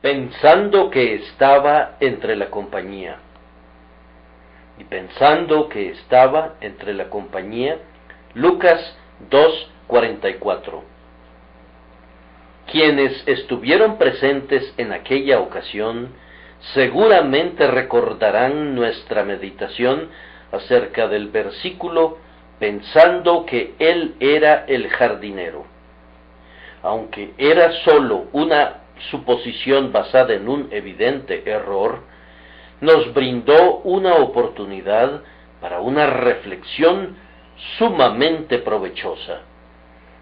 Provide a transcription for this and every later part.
pensando que estaba entre la compañía. Y pensando que estaba entre la compañía, Lucas 2:44. Quienes estuvieron presentes en aquella ocasión seguramente recordarán nuestra meditación acerca del versículo pensando que él era el jardinero. Aunque era sólo una suposición basada en un evidente error, nos brindó una oportunidad para una reflexión sumamente provechosa.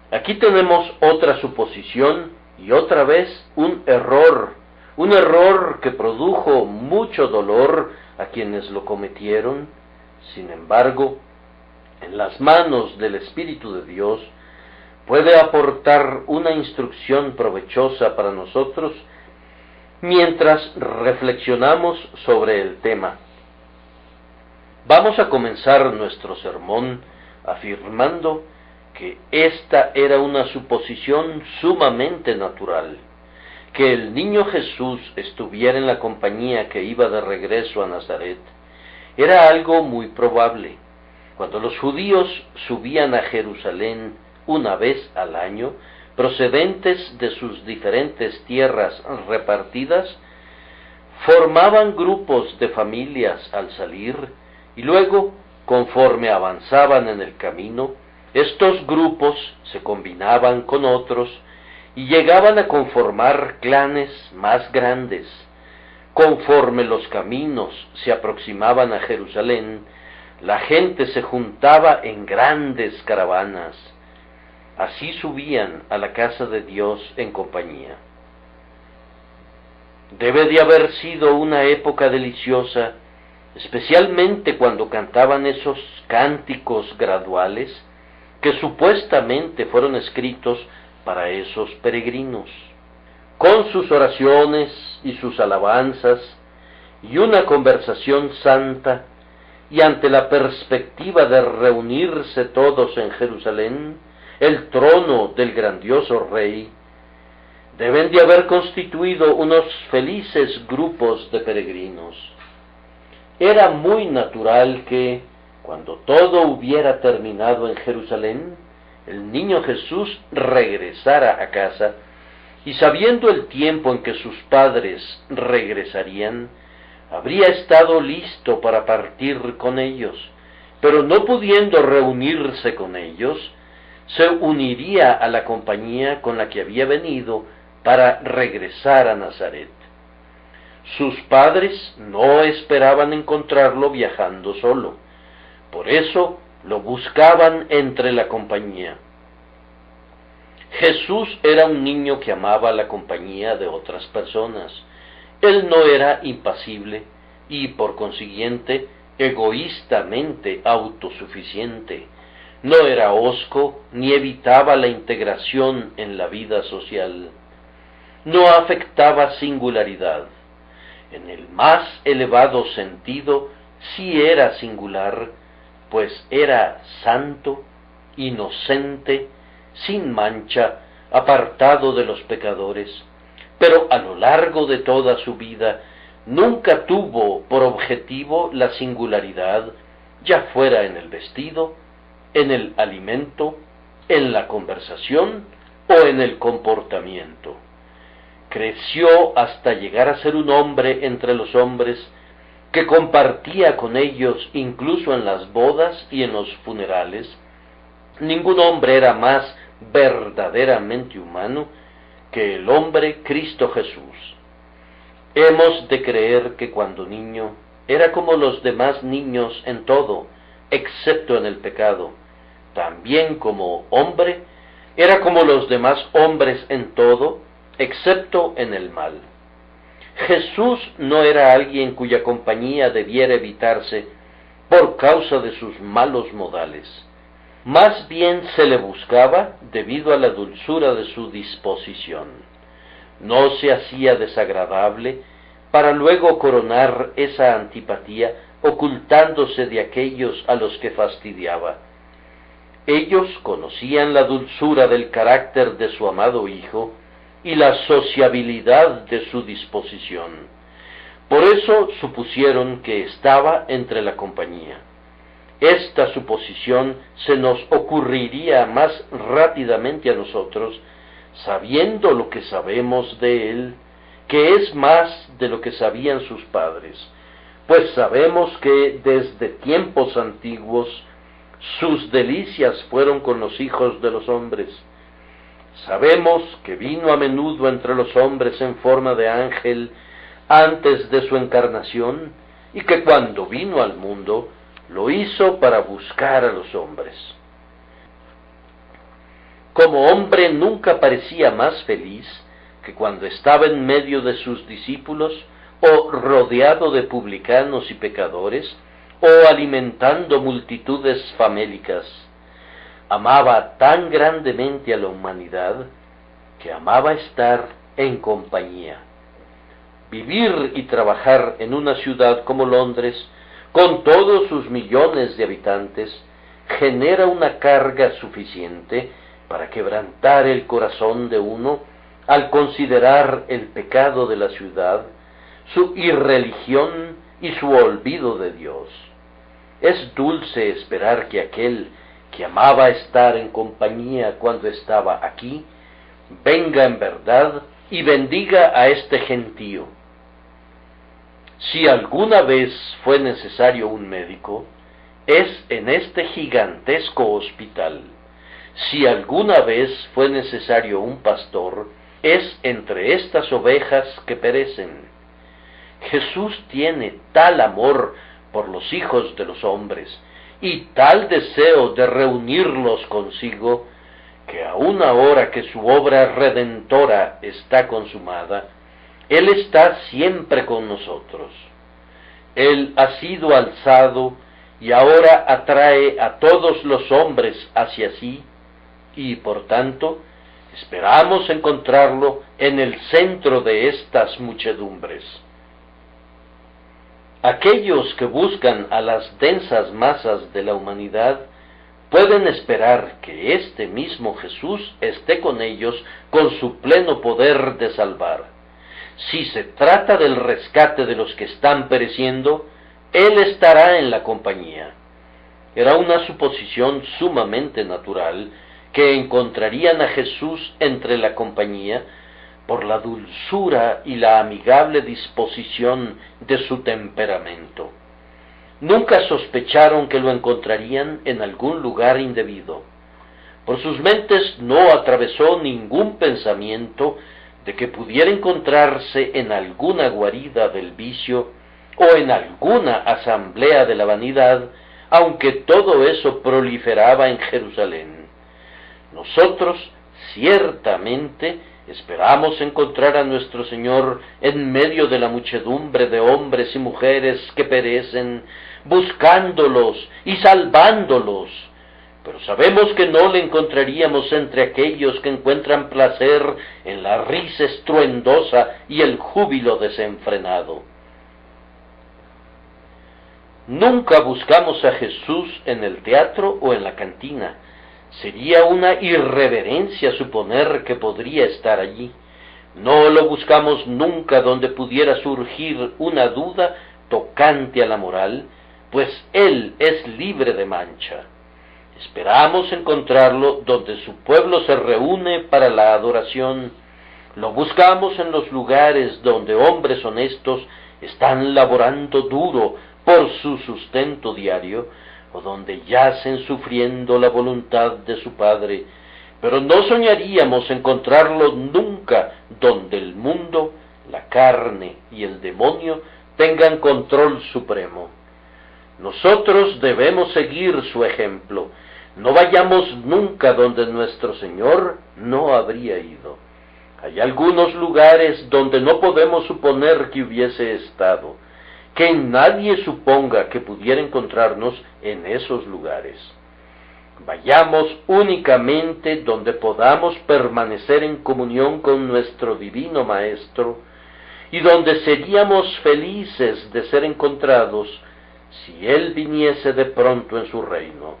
Aquí tenemos otra suposición y otra vez un error que produjo mucho dolor a quienes lo cometieron. Sin embargo, en las manos del Espíritu de Dios puede aportar una instrucción provechosa para nosotros mientras reflexionamos sobre el tema. Vamos a comenzar nuestro sermón afirmando que esta era una suposición sumamente natural. Que el niño Jesús estuviera en la compañía que iba de regreso a Nazaret era algo muy probable. Cuando los judíos subían a Jerusalén una vez al año, procedentes de sus diferentes tierras repartidas, formaban grupos de familias al salir, y luego, conforme avanzaban en el camino, estos grupos se combinaban con otros y llegaban a conformar clanes más grandes. Conforme los caminos se aproximaban a Jerusalén, la gente se juntaba en grandes caravanas. Así subían a la casa de Dios en compañía. Debe de haber sido una época deliciosa, especialmente cuando cantaban esos cánticos graduales que supuestamente fueron escritos para esos peregrinos. Con sus oraciones y sus alabanzas y una conversación santa, y ante la perspectiva de reunirse todos en Jerusalén, el trono del grandioso rey, deben de haber constituido unos felices grupos de peregrinos. Era muy natural que, cuando todo hubiera terminado en Jerusalén, el niño Jesús regresara a casa, y sabiendo el tiempo en que sus padres regresarían, habría estado listo para partir con ellos, pero no pudiendo reunirse con ellos, se uniría a la compañía con la que había venido para regresar a Nazaret. Sus padres no esperaban encontrarlo viajando solo, por eso lo buscaban entre la compañía. Jesús era un niño que amaba la compañía de otras personas. Él no era impasible y, por consiguiente, egoístamente autosuficiente. No era hosco ni evitaba la integración en la vida social. No afectaba singularidad. En el más elevado sentido, sí era singular, pues era santo, inocente, sin mancha, apartado de los pecadores, pero a lo largo de toda su vida nunca tuvo por objetivo la singularidad, ya fuera en el vestido, en el alimento, en la conversación o en el comportamiento. Creció hasta llegar a ser un hombre entre los hombres que compartía con ellos incluso en las bodas y en los funerales. Ningún hombre era más verdaderamente humano que el hombre Cristo Jesús. Hemos de creer que cuando niño era como los demás niños en todo, excepto en el pecado. También como hombre era como los demás hombres en todo, excepto en el mal. Jesús no era alguien cuya compañía debiera evitarse por causa de sus malos modales. Más bien se le buscaba debido a la dulzura de su disposición. No se hacía desagradable para luego coronar esa antipatía ocultándose de aquellos a los que fastidiaba. Ellos conocían la dulzura del carácter de su amado Hijo y la sociabilidad de su disposición. Por eso supusieron que estaba entre la compañía. Esta suposición se nos ocurriría más rápidamente a nosotros, sabiendo lo que sabemos de él, que es más de lo que sabían sus padres, pues sabemos que desde tiempos antiguos sus delicias fueron con los hijos de los hombres. Sabemos que vino a menudo entre los hombres en forma de ángel antes de su encarnación, y que cuando vino al mundo lo hizo para buscar a los hombres. Como hombre nunca parecía más feliz que cuando estaba en medio de sus discípulos, o rodeado de publicanos y pecadores, o alimentando multitudes famélicas. Amaba tan grandemente a la humanidad que amaba estar en compañía. Vivir y trabajar en una ciudad como Londres, con todos sus millones de habitantes, genera una carga suficiente para quebrantar el corazón de uno al considerar el pecado de la ciudad, su irreligión y su olvido de Dios. Es dulce esperar que aquel que amaba estar en compañía cuando estaba aquí, venga en verdad y bendiga a este gentío. Si alguna vez fue necesario un médico, es en este gigantesco hospital. Si alguna vez fue necesario un pastor, es entre estas ovejas que perecen. Jesús tiene tal amor por los hijos de los hombres y tal deseo de reunirlos consigo, que aun ahora que su obra redentora está consumada, Él está siempre con nosotros. Él ha sido alzado y ahora atrae a todos los hombres hacia sí, y por tanto esperamos encontrarlo en el centro de estas muchedumbres. Aquellos que buscan a las densas masas de la humanidad pueden esperar que este mismo Jesús esté con ellos con su pleno poder de salvar. Si se trata del rescate de los que están pereciendo, Él estará en la compañía. Era una suposición sumamente natural que encontrarían a Jesús entre la compañía por la dulzura y la amigable disposición de su temperamento. Nunca sospecharon que lo encontrarían en algún lugar indebido. Por sus mentes no atravesó ningún pensamiento de que pudiera encontrarse en alguna guarida del vicio o en alguna asamblea de la vanidad, aunque todo eso proliferaba en Jerusalén. Nosotros ciertamente esperamos encontrar a nuestro Señor en medio de la muchedumbre de hombres y mujeres que perecen, buscándolos y salvándolos, pero sabemos que no le encontraríamos entre aquellos que encuentran placer en la risa estruendosa y el júbilo desenfrenado. Nunca buscamos a Jesús en el teatro o en la cantina. Sería una irreverencia suponer que podría estar allí. No lo buscamos nunca donde pudiera surgir una duda tocante a la moral, pues Él es libre de mancha. Esperamos encontrarlo donde su pueblo se reúne para la adoración. Lo buscamos en los lugares donde hombres honestos están laborando duro por su sustento diario, o donde yacen sufriendo la voluntad de su Padre, pero no soñaríamos encontrarlo nunca donde el mundo, la carne y el demonio tengan control supremo. Nosotros debemos seguir su ejemplo. No vayamos nunca donde nuestro Señor no habría ido. Hay algunos lugares donde no podemos suponer que hubiese estado. Que nadie suponga que pudiera encontrarnos en esos lugares. Vayamos únicamente donde podamos permanecer en comunión con nuestro divino Maestro y donde seríamos felices de ser encontrados si Él viniese de pronto en su reino.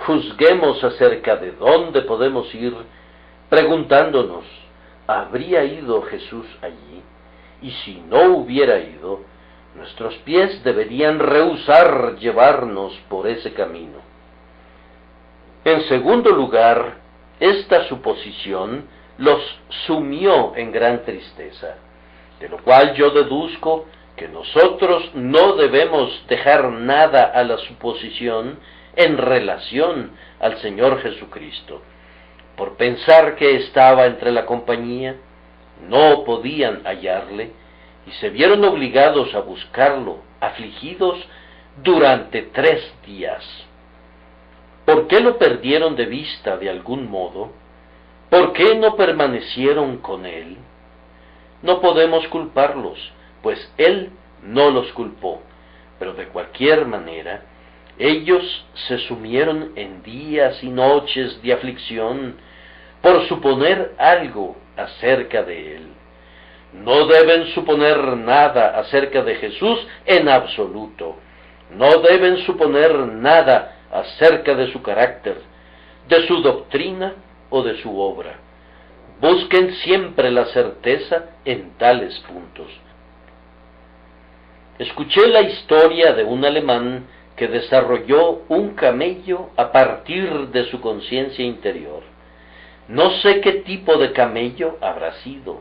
Juzguemos acerca de dónde podemos ir, preguntándonos, ¿habría ido Jesús allí? Y si no hubiera ido, nuestros pies deberían rehusar llevarnos por ese camino. En segundo lugar, esta suposición los sumió en gran tristeza, de lo cual yo deduzco que nosotros no debemos dejar nada a la suposición en relación al Señor Jesucristo. Por pensar que estaba entre la compañía, no podían hallarle, y se vieron obligados a buscarlo, afligidos, durante 3 días. ¿Por qué lo perdieron de vista de algún modo? ¿Por qué no permanecieron con él? No podemos culparlos, pues él no los culpó, pero de cualquier manera, ellos se sumieron en días y noches de aflicción por suponer algo acerca de él. No deben suponer nada acerca de Jesús en absoluto. No deben suponer nada acerca de su carácter, de su doctrina o de su obra. Busquen siempre la certeza en tales puntos. Escuché la historia de un alemán que desarrolló un camello a partir de su conciencia interior. No sé qué tipo de camello habrá sido,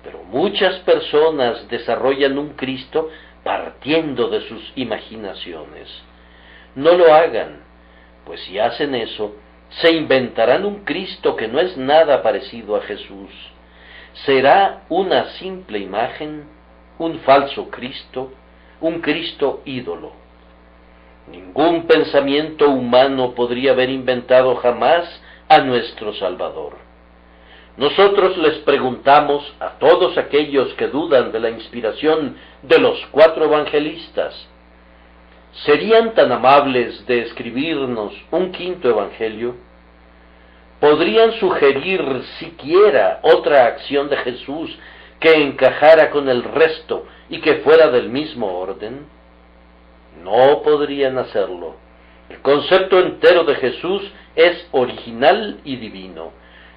pero muchas personas desarrollan un Cristo partiendo de sus imaginaciones. No lo hagan, pues si hacen eso, se inventarán un Cristo que no es nada parecido a Jesús. Será una simple imagen, un falso Cristo, un Cristo ídolo. Ningún pensamiento humano podría haber inventado jamás a nuestro Salvador. Nosotros les preguntamos a todos aquellos que dudan de la inspiración de los 4 evangelistas, ¿serían tan amables de escribirnos un 5º evangelio? ¿Podrían sugerir siquiera otra acción de Jesús que encajara con el resto y que fuera del mismo orden? No podrían hacerlo. El concepto entero de Jesús es original y divino.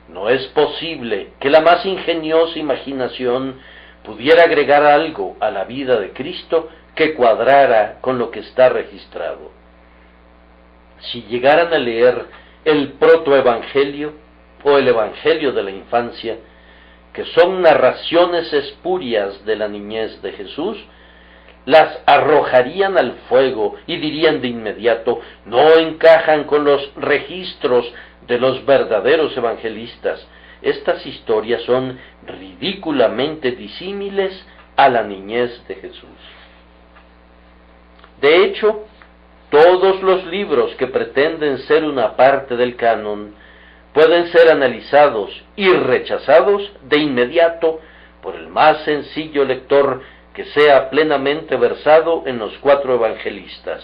No es posible que la más ingeniosa imaginación pudiera agregar algo a la vida de Cristo que cuadrara con lo que está registrado. Si llegaran a leer el protoevangelio o el evangelio de la infancia, que son narraciones espurias de la niñez de Jesús, las arrojarían al fuego y dirían de inmediato, no encajan con los registros de los verdaderos evangelistas. Estas historias son ridículamente disímiles a la niñez de Jesús. De hecho, todos los libros que pretenden ser una parte del canon pueden ser analizados y rechazados de inmediato por el más sencillo lector que sea plenamente versado en los 4 evangelistas.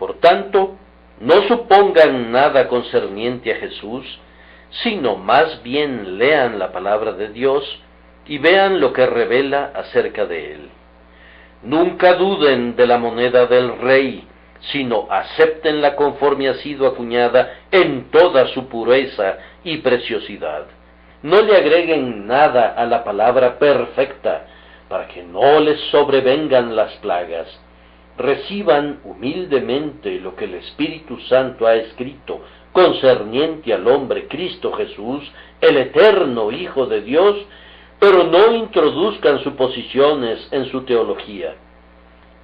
Por tanto, no supongan nada concerniente a Jesús, sino más bien lean la palabra de Dios y vean lo que revela acerca de él. Nunca duden de la moneda del rey, sino acéptenla conforme ha sido acuñada en toda su pureza y preciosidad. No le agreguen nada a la palabra perfecta, para que no les sobrevengan las plagas. Reciban humildemente lo que el Espíritu Santo ha escrito concerniente al hombre Cristo Jesús, el eterno Hijo de Dios, pero no introduzcan suposiciones en su teología.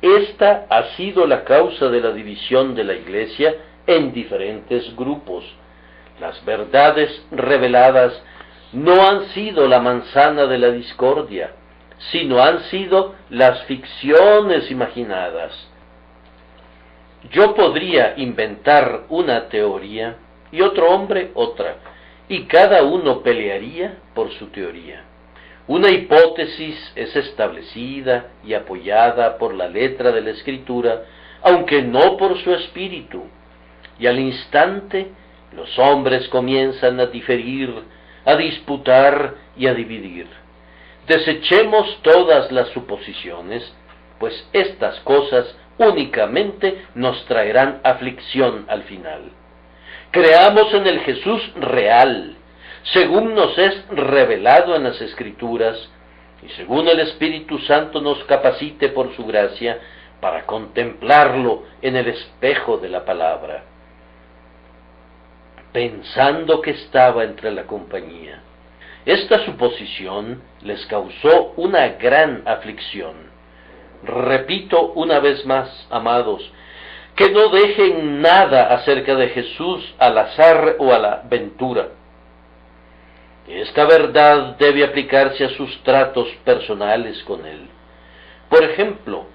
Esta ha sido la causa de la división de la Iglesia en diferentes grupos. Las verdades reveladas no han sido la manzana de la discordia, sino han sido las ficciones imaginadas. Yo podría inventar una teoría y otro hombre otra, y cada uno pelearía por su teoría. Una hipótesis es establecida y apoyada por la letra de la Escritura, aunque no por su espíritu, y al instante los hombres comienzan a diferir, a disputar y a dividir. Desechemos todas las suposiciones, pues estas cosas únicamente nos traerán aflicción al final. Creamos en el Jesús real, según nos es revelado en las Escrituras, y según el Espíritu Santo nos capacite por su gracia para contemplarlo en el espejo de la palabra, pensando que estaba entre la compañía. Esta suposición les causó una gran aflicción. Repito una vez más, amados, que no dejen nada acerca de Jesús al azar o a la ventura. Esta verdad debe aplicarse a sus tratos personales con Él. Por ejemplo,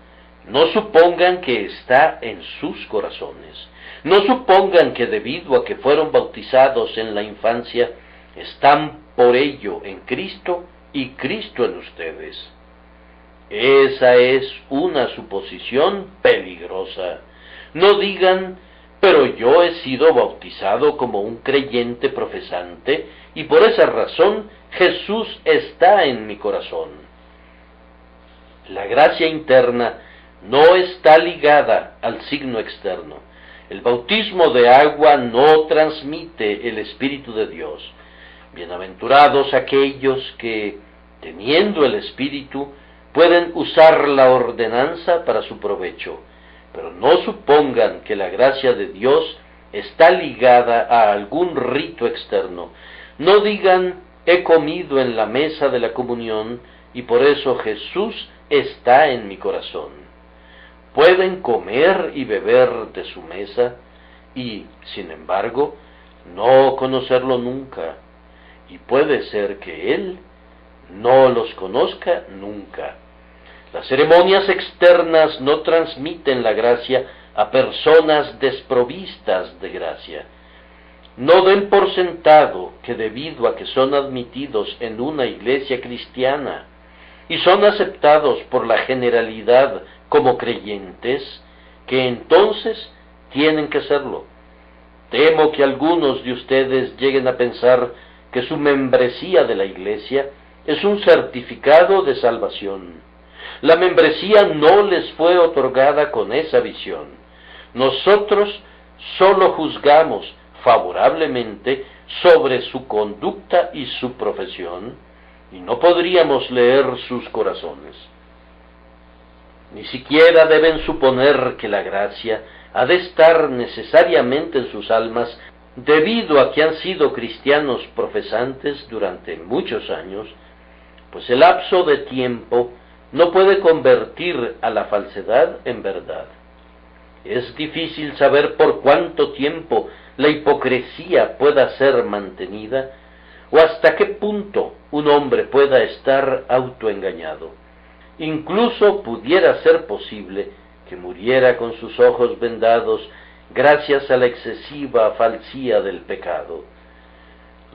no supongan que está en sus corazones. No supongan que debido a que fueron bautizados en la infancia, están por ello en Cristo y Cristo en ustedes. Esa es una suposición peligrosa. No digan, pero yo he sido bautizado como un creyente profesante y por esa razón Jesús está en mi corazón. La gracia interna no está ligada al signo externo. El bautismo de agua no transmite el Espíritu de Dios. Bienaventurados aquellos que, teniendo el Espíritu, pueden usar la ordenanza para su provecho, pero no supongan que la gracia de Dios está ligada a algún rito externo. No digan, he comido en la mesa de la comunión y por eso Jesús está en mi corazón. Pueden comer y beber de su mesa y, sin embargo, no conocerlo nunca, y puede ser que Él no los conozca nunca. Las ceremonias externas no transmiten la gracia a personas desprovistas de gracia. No den por sentado que debido a que son admitidos en una iglesia cristiana y son aceptados por la generalidad como creyentes, que entonces tienen que serlo. Temo que algunos de ustedes lleguen a pensar que su membresía de la iglesia es un certificado de salvación. La membresía no les fue otorgada con esa visión. Nosotros solo juzgamos favorablemente sobre su conducta y su profesión, y no podríamos leer sus corazones. Ni siquiera deben suponer que la gracia ha de estar necesariamente en sus almas debido a que han sido cristianos profesantes durante muchos años, pues el lapso de tiempo no puede convertir a la falsedad en verdad. Es difícil saber por cuánto tiempo la hipocresía pueda ser mantenida o hasta qué punto un hombre pueda estar autoengañado. Incluso pudiera ser posible que muriera con sus ojos vendados gracias a la excesiva falsía del pecado.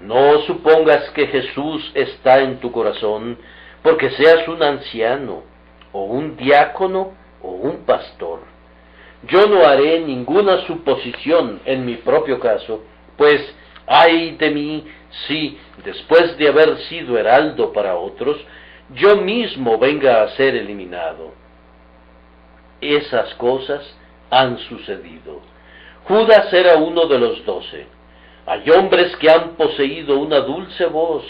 No supongas que Jesús está en tu corazón porque seas un anciano, o un diácono, o un pastor. Yo no haré ninguna suposición en mi propio caso, pues ay de mí si, después de haber sido heraldo para otros, yo mismo venga a ser eliminado. Esas cosas han sucedido. Judas era uno de los 12. Hay hombres que han poseído una dulce voz,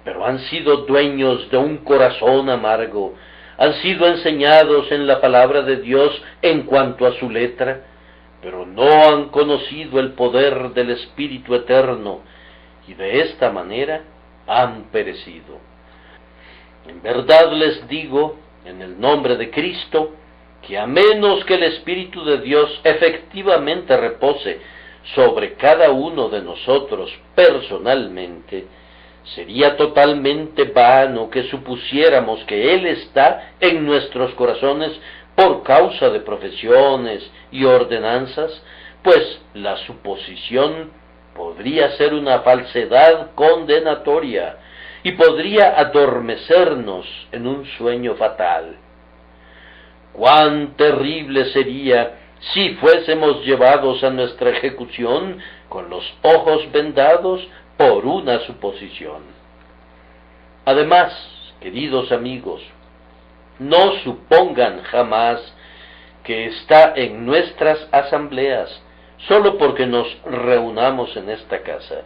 pero han sido dueños de un corazón amargo. Han sido enseñados en la palabra de Dios en cuanto a su letra, pero no han conocido el poder del Espíritu Eterno, y de esta manera han perecido. En verdad les digo, en el nombre de Cristo, que a menos que el Espíritu de Dios efectivamente repose sobre cada uno de nosotros personalmente, sería totalmente vano que supusiéramos que Él está en nuestros corazones por causa de profesiones y ordenanzas, pues la suposición podría ser una falsedad condenatoria y podría adormecernos en un sueño fatal. ¡Cuán terrible sería si fuésemos llevados a nuestra ejecución con los ojos vendados por una suposición! Además, queridos amigos, no supongan jamás que está en nuestras asambleas solo porque nos reunamos en esta casa.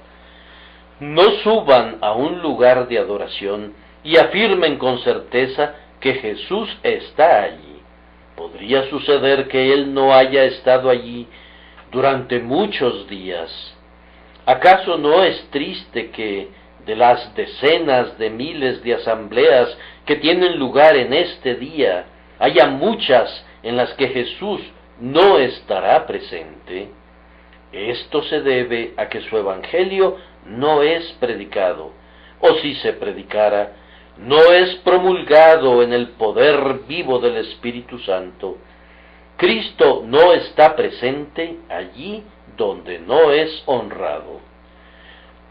no suban a un lugar de adoración y afirmen con certeza que Jesús está allí. Podría suceder que Él no haya estado allí durante muchos días. ¿Acaso no es triste que de las decenas de miles de asambleas que tienen lugar en este día, haya muchas en las que Jesús no estará presente? Esto se debe a que su evangelio no es predicado, o si se predicara, no es promulgado en el poder vivo del Espíritu Santo. Cristo no está presente allí donde no es honrado.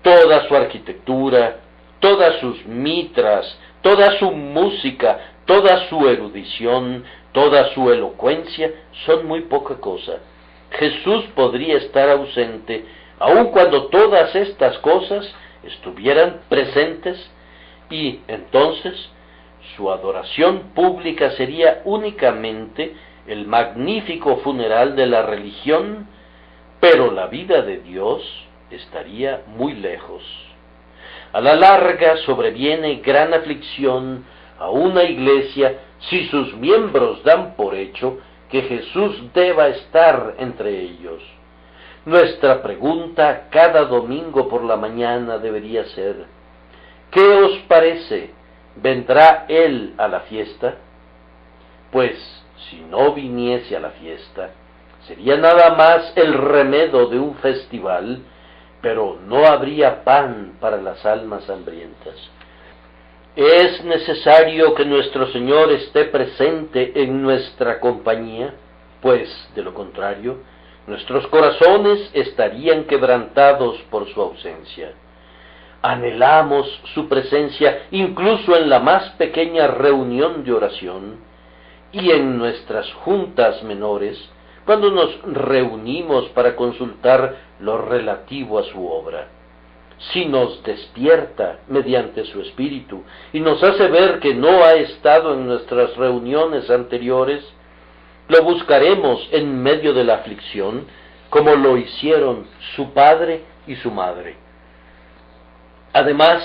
Toda su arquitectura, todas sus mitras, toda su música, toda su erudición, toda su elocuencia son muy poca cosa. Jesús podría estar ausente, aun cuando todas estas cosas estuvieran presentes, y entonces su adoración pública sería únicamente el magnífico funeral de la religión, pero la vida de Dios estaría muy lejos. A la larga sobreviene gran aflicción a una iglesia si sus miembros dan por hecho que Jesús deba estar entre ellos. Nuestra pregunta cada domingo por la mañana debería ser: ¿qué os parece? ¿Vendrá Él a la fiesta? Pues si no viniese a la fiesta, sería nada más el remedo de un festival, pero no habría pan para las almas hambrientas. ¿Es necesario que nuestro Señor esté presente en nuestra compañía? Pues, de lo contrario, nuestros corazones estarían quebrantados por su ausencia. Anhelamos su presencia incluso en la más pequeña reunión de oración, y en nuestras juntas menores, cuando nos reunimos para consultar lo relativo a su obra. Si nos despierta mediante su espíritu y nos hace ver que no ha estado en nuestras reuniones anteriores, lo buscaremos en medio de la aflicción, como lo hicieron su padre y su madre. Además,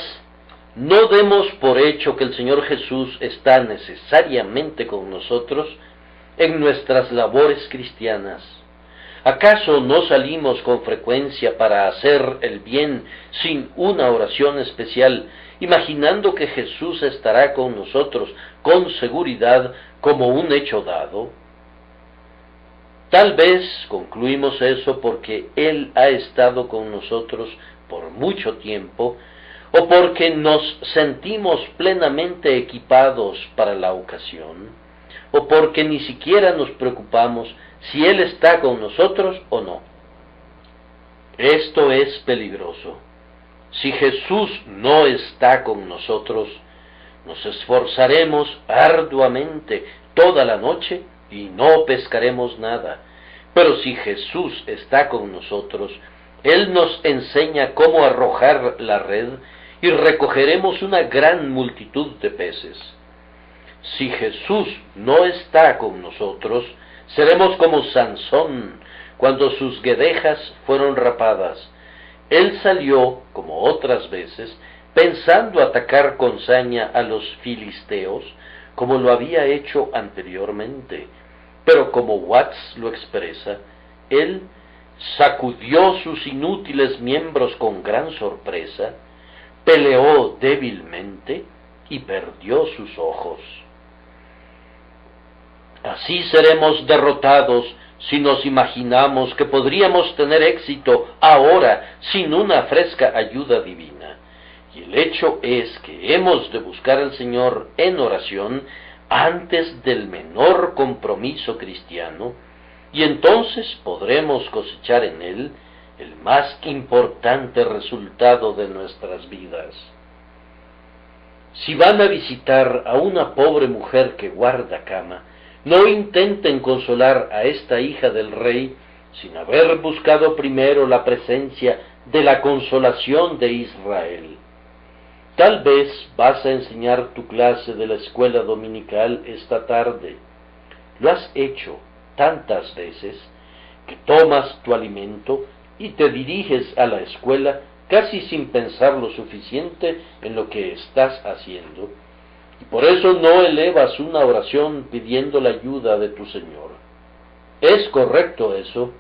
no demos por hecho que el Señor Jesús está necesariamente con nosotros en nuestras labores cristianas. ¿Acaso no salimos con frecuencia para hacer el bien sin una oración especial, imaginando que Jesús estará con nosotros con seguridad como un hecho dado? Tal vez concluimos eso porque Él ha estado con nosotros por mucho tiempo, o porque nos sentimos plenamente equipados para la ocasión, o porque ni siquiera nos preocupamos si Él está con nosotros o no. Esto es peligroso. Si Jesús no está con nosotros, nos esforzaremos arduamente toda la noche y no pescaremos nada. Pero si Jesús está con nosotros, Él nos enseña cómo arrojar la red y recogeremos una gran multitud de peces. Si Jesús no está con nosotros, seremos como Sansón cuando sus guedejas fueron rapadas. Él salió, como otras veces, pensando atacar con saña a los filisteos, como lo había hecho anteriormente. Pero como Watts lo expresa, él sacudió sus inútiles miembros con gran sorpresa, peleó débilmente y perdió sus ojos. Así seremos derrotados si nos imaginamos que podríamos tener éxito ahora sin una fresca ayuda divina. Y el hecho es que hemos de buscar al Señor en oración antes del menor compromiso cristiano, y entonces podremos cosechar en Él el más importante resultado de nuestras vidas. Si van a visitar a una pobre mujer que guarda cama, no intenten consolar a esta hija del rey sin haber buscado primero la presencia de la consolación de Israel. Tal vez vas a enseñar tu clase de la escuela dominical esta tarde. Lo has hecho tantas veces que tomas tu alimento y te diriges a la escuela casi sin pensar lo suficiente en lo que estás haciendo, y por eso no elevas una oración pidiendo la ayuda de tu Señor. ¿Es correcto eso?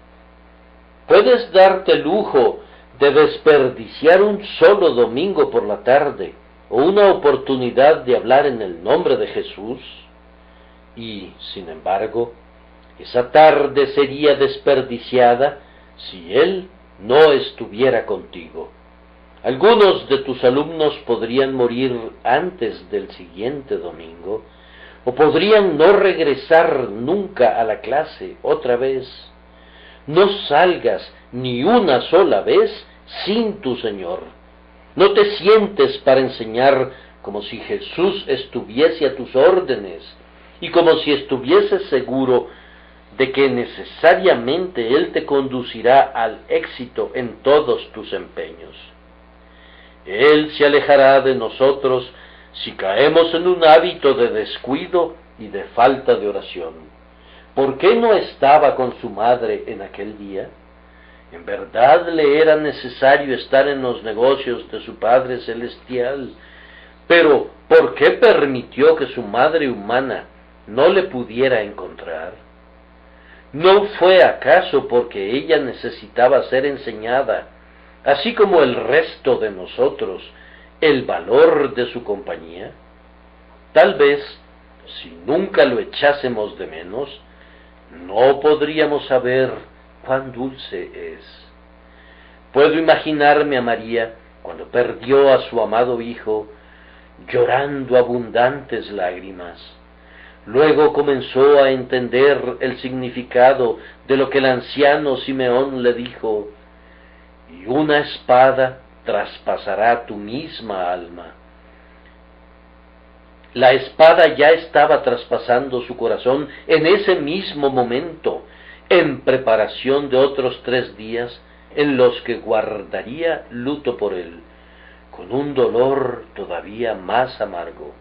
¿Puedes darte el lujo de desperdiciar un solo domingo por la tarde o una oportunidad de hablar en el nombre de Jesús? Y, sin embargo, esa tarde sería desperdiciada si Él no estuviera contigo. Algunos de tus alumnos podrían morir antes del siguiente domingo, o podrían no regresar nunca a la clase otra vez. No salgas ni una sola vez sin tu Señor. No te sientes para enseñar como si Jesús estuviese a tus órdenes y como si estuvieses seguro de que necesariamente Él te conducirá al éxito en todos tus empeños. Él se alejará de nosotros si caemos en un hábito de descuido y de falta de oración. ¿Por qué no estaba con su madre en aquel día? En verdad le era necesario estar en los negocios de su Padre Celestial, pero ¿por qué permitió que su madre humana no le pudiera encontrar? ¿No fue acaso porque ella necesitaba ser enseñada, así como el resto de nosotros, el valor de su compañía? Tal vez, si nunca lo echásemos de menos, no podríamos saber cuán dulce es. Puedo imaginarme a María, cuando perdió a su amado hijo, llorando abundantes lágrimas. Luego comenzó a entender el significado de lo que el anciano Simeón le dijo: y una espada traspasará tu misma alma. La espada ya estaba traspasando su corazón en ese mismo momento, en preparación de otros 3 días en los que guardaría luto por él, con un dolor todavía más amargo.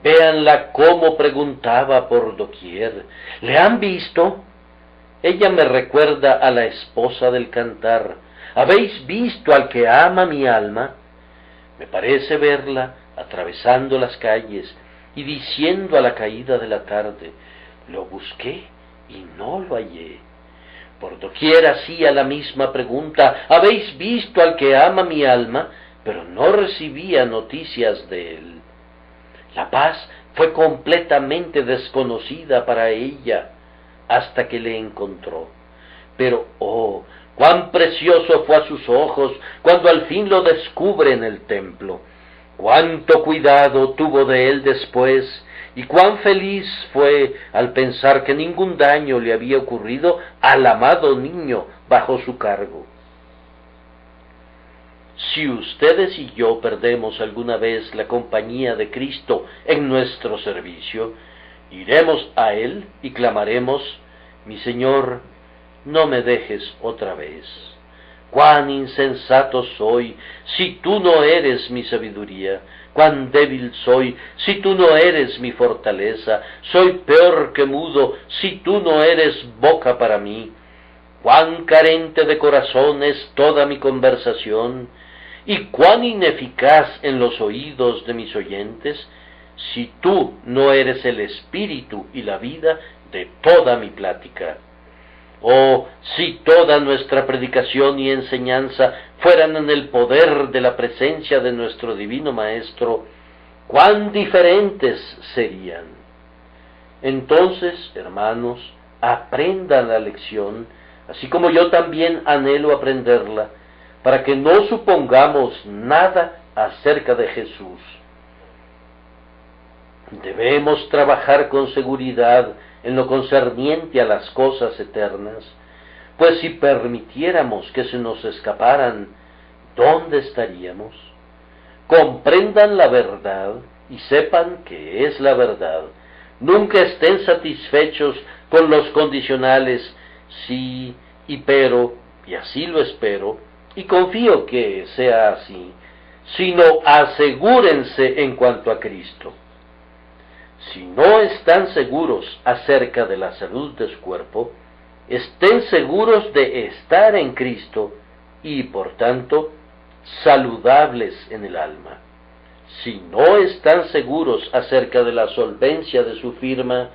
Véanla cómo preguntaba por doquier: ¿le han visto? Ella me recuerda a la esposa del cantar: ¿habéis visto al que ama mi alma? Me parece verla atravesando las calles y diciendo a la caída de la tarde: lo busqué y no lo hallé. Por doquier hacía la misma pregunta: ¿habéis visto al que ama mi alma? Pero no recibía noticias de él. La paz fue completamente desconocida para ella hasta que le encontró. Pero, oh, cuán precioso fue a sus ojos cuando al fin lo descubre en el templo. Cuánto cuidado tuvo de él después, y cuán feliz fue al pensar que ningún daño le había ocurrido al amado niño bajo su cargo. Si ustedes y yo perdemos alguna vez la compañía de Cristo en nuestro servicio, iremos a Él y clamaremos: mi Señor, no me dejes otra vez. Cuán insensato soy si tú no eres mi sabiduría, cuán débil soy si tú no eres mi fortaleza, soy peor que mudo si tú no eres boca para mí. Cuán carente de corazón es toda mi conversación, y cuán ineficaz en los oídos de mis oyentes, si tú no eres el espíritu y la vida de toda mi plática. Oh, si toda nuestra predicación y enseñanza fueran en el poder de la presencia de nuestro Divino Maestro, cuán diferentes serían. Entonces, hermanos, aprendan la lección, así como yo también anhelo aprenderla, para que no supongamos nada acerca de Jesús. Debemos trabajar con seguridad en lo concerniente a las cosas eternas, pues si permitiéramos que se nos escaparan, ¿dónde estaríamos? Comprendan la verdad y sepan que es la verdad. Nunca estén satisfechos con los condicionales sí y pero, y así lo espero, y confío que sea así, sino asegúrense en cuanto a Cristo. Si no están seguros acerca de la salud de su cuerpo, estén seguros de estar en Cristo y, por tanto, saludables en el alma. Si no están seguros acerca de la solvencia de su firma,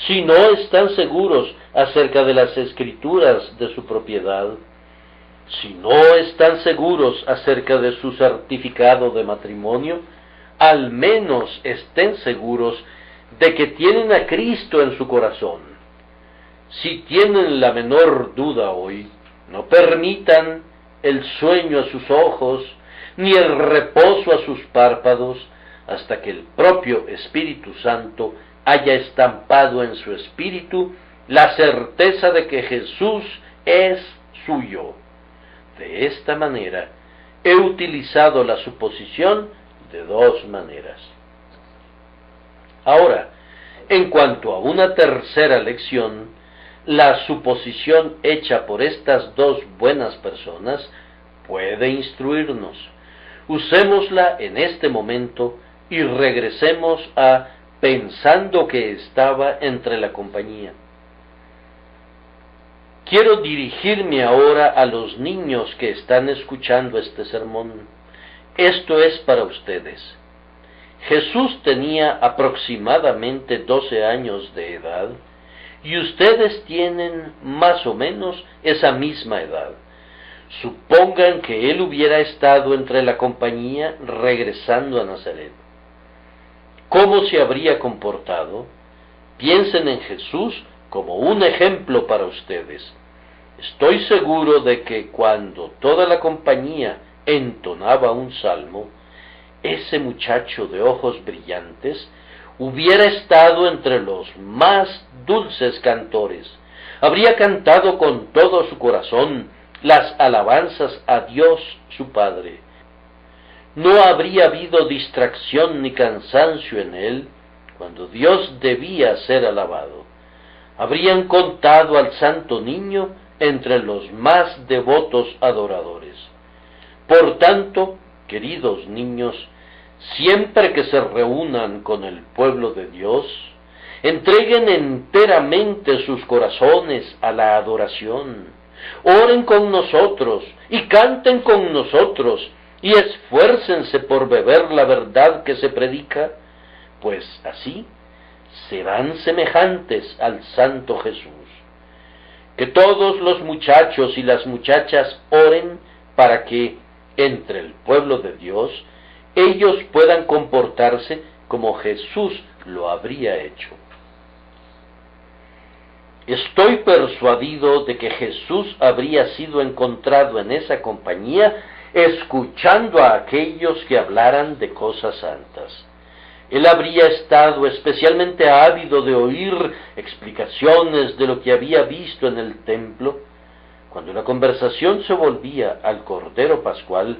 si no están seguros acerca de las escrituras de su propiedad, si no están seguros acerca de su certificado de matrimonio, al menos estén seguros de que tienen a Cristo en su corazón. Si tienen la menor duda hoy, no permitan el sueño a sus ojos, ni el reposo a sus párpados, hasta que el propio Espíritu Santo haya estampado en su espíritu la certeza de que Jesús es suyo. De esta manera, he utilizado la suposición de dos maneras. Ahora, en cuanto a una tercera lección, la suposición hecha por estas dos buenas personas puede instruirnos. Usémosla en este momento y regresemos a pensando que estaba entre la compañía. Quiero dirigirme ahora a los niños que están escuchando este sermón. Esto es para ustedes. Jesús tenía aproximadamente 12 años de edad y ustedes tienen más o menos esa misma edad. Supongan que él hubiera estado entre la compañía regresando a Nazaret. ¿Cómo se habría comportado? Piensen en Jesús como un ejemplo para ustedes. Estoy seguro de que cuando toda la compañía entonaba un salmo, ese muchacho de ojos brillantes hubiera estado entre los más dulces cantores. Habría cantado con todo su corazón las alabanzas a Dios su Padre. No habría habido distracción ni cansancio en él cuando Dios debía ser alabado. Habrían contado al santo niño entre los más devotos adoradores. Por tanto, queridos niños, siempre que se reúnan con el pueblo de Dios, entreguen enteramente sus corazones a la adoración. Oren con nosotros y canten con nosotros y esfuércense por beber la verdad que se predica, pues así serán semejantes al Santo Jesús. Que todos los muchachos y las muchachas oren para que, entre el pueblo de Dios, ellos puedan comportarse como Jesús lo habría hecho. Estoy persuadido de que Jesús habría sido encontrado en esa compañía escuchando a aquellos que hablaran de cosas santas. Él habría estado especialmente ávido de oír explicaciones de lo que había visto en el templo. Cuando la conversación se volvía al Cordero Pascual,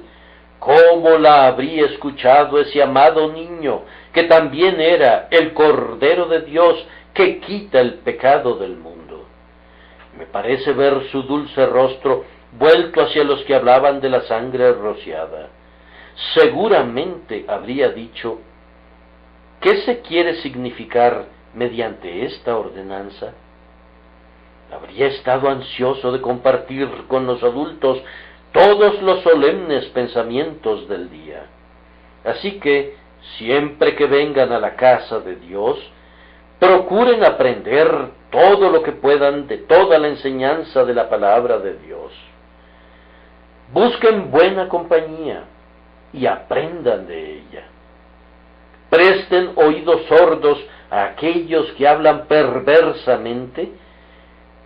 ¿cómo la habría escuchado ese amado niño, que también era el Cordero de Dios que quita el pecado del mundo? Me parece ver su dulce rostro vuelto hacia los que hablaban de la sangre rociada. Seguramente habría dicho: ¿qué se quiere significar mediante esta ordenanza? Habría estado ansioso de compartir con los adultos todos los solemnes pensamientos del día. Así que, siempre que vengan a la casa de Dios, procuren aprender todo lo que puedan de toda la enseñanza de la palabra de Dios. Busquen buena compañía y aprendan de ella. Presten oídos sordos a aquellos que hablan perversamente,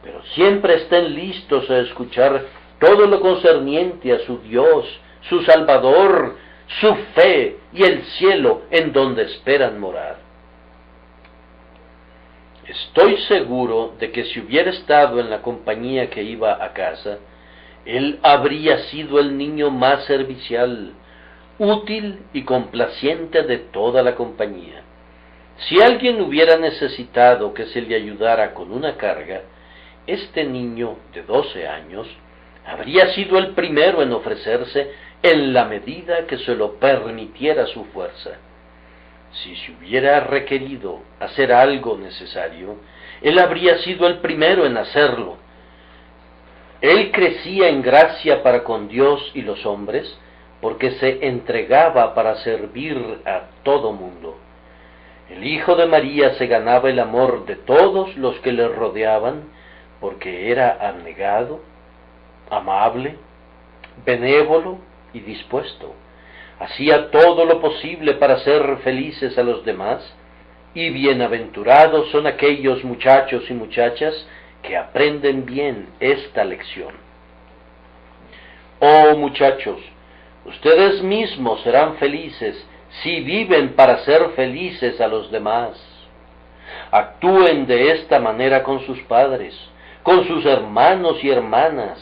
pero siempre estén listos a escuchar todo lo concerniente a su Dios, su Salvador, su fe y el cielo en donde esperan morar. Estoy seguro de que si hubiera estado en la compañía que iba a casa, él habría sido el niño más servicial, útil y complaciente de toda la compañía. Si alguien hubiera necesitado que se le ayudara con una carga, este niño de 12 años habría sido el primero en ofrecerse en la medida que se lo permitiera su fuerza. Si se hubiera requerido hacer algo necesario, él habría sido el primero en hacerlo. Él crecía en gracia para con Dios y los hombres, porque se entregaba para servir a todo mundo. El Hijo de María se ganaba el amor de todos los que le rodeaban, porque era abnegado, amable, benévolo y dispuesto. Hacía todo lo posible para hacer felices a los demás, y bienaventurados son aquellos muchachos y muchachas que aprenden bien esta lección. Oh muchachos, ustedes mismos serán felices si viven para ser felices a los demás. Actúen de esta manera con sus padres, con sus hermanos y hermanas,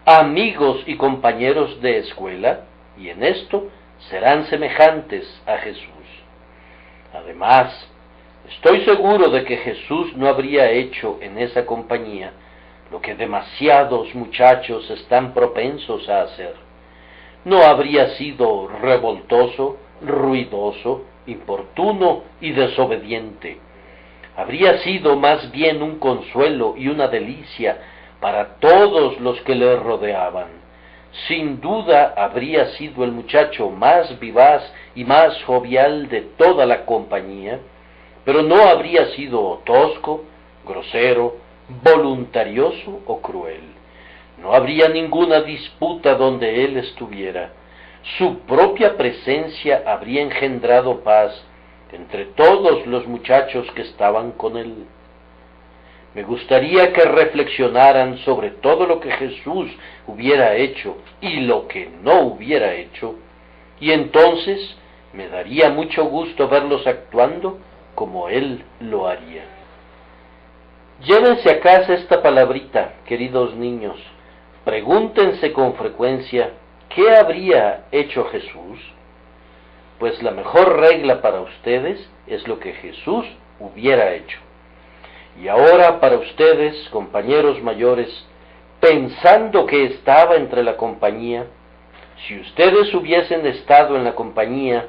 amigos y compañeros de escuela, y en esto serán semejantes a Jesús. Además, estoy seguro de que Jesús no habría hecho en esa compañía lo que demasiados muchachos están propensos a hacer. No habría sido revoltoso, ruidoso, importuno y desobediente. Habría sido más bien un consuelo y una delicia para todos los que le rodeaban. Sin duda habría sido el muchacho más vivaz y más jovial de toda la compañía, pero no habría sido tosco, grosero, voluntarioso o cruel. No habría ninguna disputa donde él estuviera. Su propia presencia habría engendrado paz entre todos los muchachos que estaban con él. Me gustaría que reflexionaran sobre todo lo que Jesús hubiera hecho y lo que no hubiera hecho, y entonces me daría mucho gusto verlos actuando como Él lo haría. Llévense a casa esta palabrita, queridos niños. Pregúntense con frecuencia, ¿qué habría hecho Jesús? Pues la mejor regla para ustedes es lo que Jesús hubiera hecho. Y ahora para ustedes, compañeros mayores, pensando que estaba entre la compañía, si ustedes hubiesen estado en la compañía,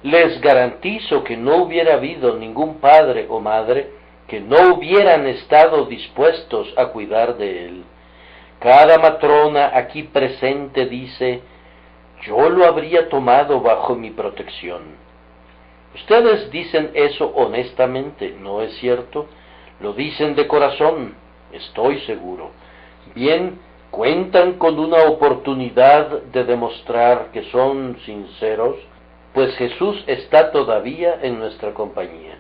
les garantizo que no hubiera habido ningún padre o madre que no hubieran estado dispuestos a cuidar de él. Cada matrona aquí presente dice, yo lo habría tomado bajo mi protección. Ustedes dicen eso honestamente, ¿no es cierto? Lo dicen de corazón, estoy seguro. Bien, cuentan con una oportunidad de demostrar que son sinceros, pues Jesús está todavía en nuestra compañía.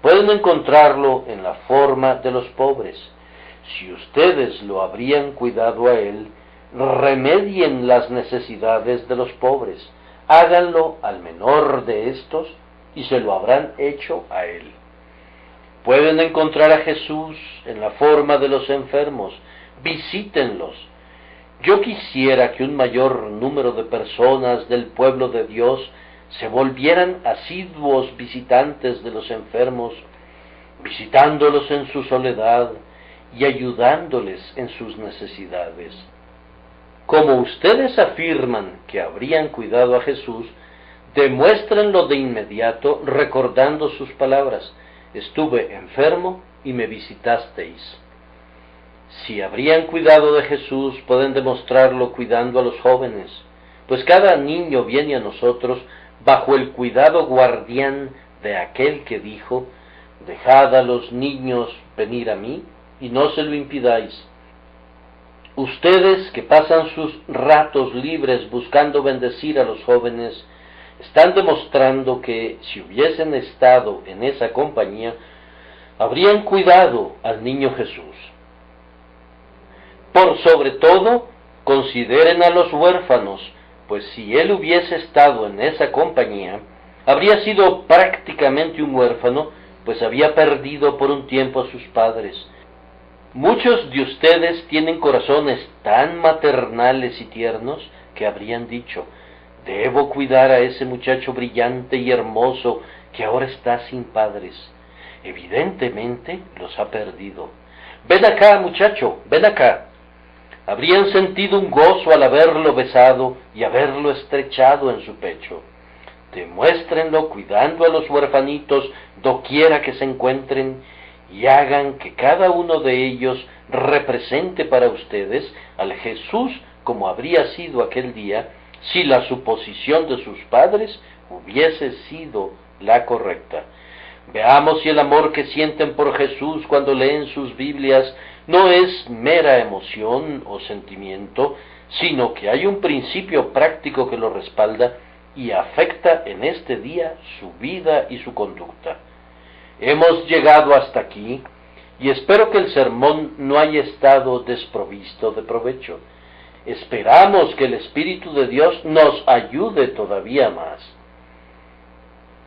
Pueden encontrarlo en la forma de los pobres. Si ustedes lo habrían cuidado a Él, remedien las necesidades de los pobres, háganlo al menor de estos y se lo habrán hecho a Él. Pueden encontrar a Jesús en la forma de los enfermos, visítenlos. Yo quisiera que un mayor número de personas del pueblo de Dios se volvieran asiduos visitantes de los enfermos, visitándolos en su soledad y ayudándoles en sus necesidades. Como ustedes afirman que habrían cuidado a Jesús, demuéstrenlo de inmediato recordando sus palabras: estuve enfermo y me visitasteis. Si habrían cuidado de Jesús, pueden demostrarlo cuidando a los jóvenes, pues cada niño viene a nosotros bajo el cuidado guardián de aquel que dijo, dejad a los niños venir a mí y no se lo impidáis. Ustedes que pasan sus ratos libres buscando bendecir a los jóvenes, están demostrando que si hubiesen estado en esa compañía, habrían cuidado al niño Jesús. Por sobre todo, consideren a los huérfanos, pues si él hubiese estado en esa compañía, habría sido prácticamente un huérfano, pues había perdido por un tiempo a sus padres. Muchos de ustedes tienen corazones tan maternales y tiernos que habrían dicho, debo cuidar a ese muchacho brillante y hermoso que ahora está sin padres. Evidentemente los ha perdido. Ven acá, muchacho, ven acá. Habrían sentido un gozo al haberlo besado y haberlo estrechado en su pecho. Demuéstrenlo cuidando a los huerfanitos doquiera que se encuentren y hagan que cada uno de ellos represente para ustedes al Jesús como habría sido aquel día si la suposición de sus padres hubiese sido la correcta. Veamos si el amor que sienten por Jesús cuando leen sus Biblias no es mera emoción o sentimiento, sino que hay un principio práctico que lo respalda y afecta en este día su vida y su conducta. Hemos llegado hasta aquí y espero que el sermón no haya estado desprovisto de provecho. Esperamos que el Espíritu de Dios nos ayude todavía más.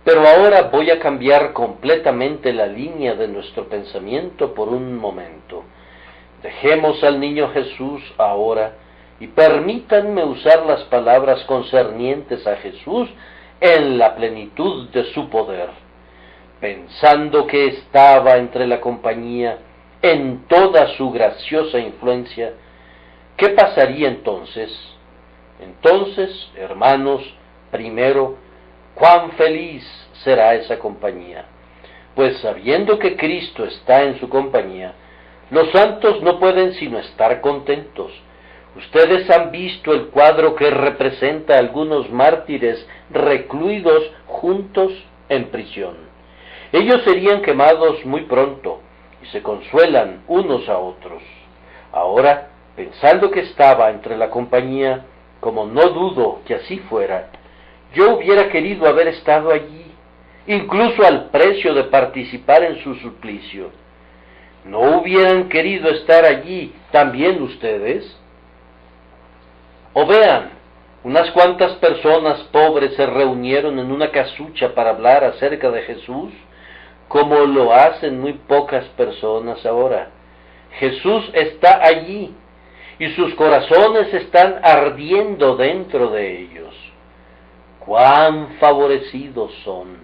Pero ahora voy a cambiar completamente la línea de nuestro pensamiento por un momento. Dejemos al niño Jesús ahora y permítanme usar las palabras concernientes a Jesús en la plenitud de su poder. Pensando que estaba entre la compañía en toda su graciosa influencia, ¿qué pasaría entonces? Entonces, hermanos, primero, cuán feliz será esa compañía, pues sabiendo que Cristo está en su compañía, los santos no pueden sino estar contentos. Ustedes han visto el cuadro que representa a algunos mártires recluidos juntos en prisión. Ellos serían quemados muy pronto y se consuelan unos a otros. Ahora, pensando que estaba entre la compañía, como no dudo que así fuera, yo hubiera querido haber estado allí, incluso al precio de participar en su suplicio. ¿No hubieran querido estar allí también ustedes? O vean, unas cuantas personas pobres se reunieron en una casucha para hablar acerca de Jesús, como lo hacen muy pocas personas ahora. Jesús está allí, y sus corazones están ardiendo dentro de ellos. ¡Cuán favorecidos son!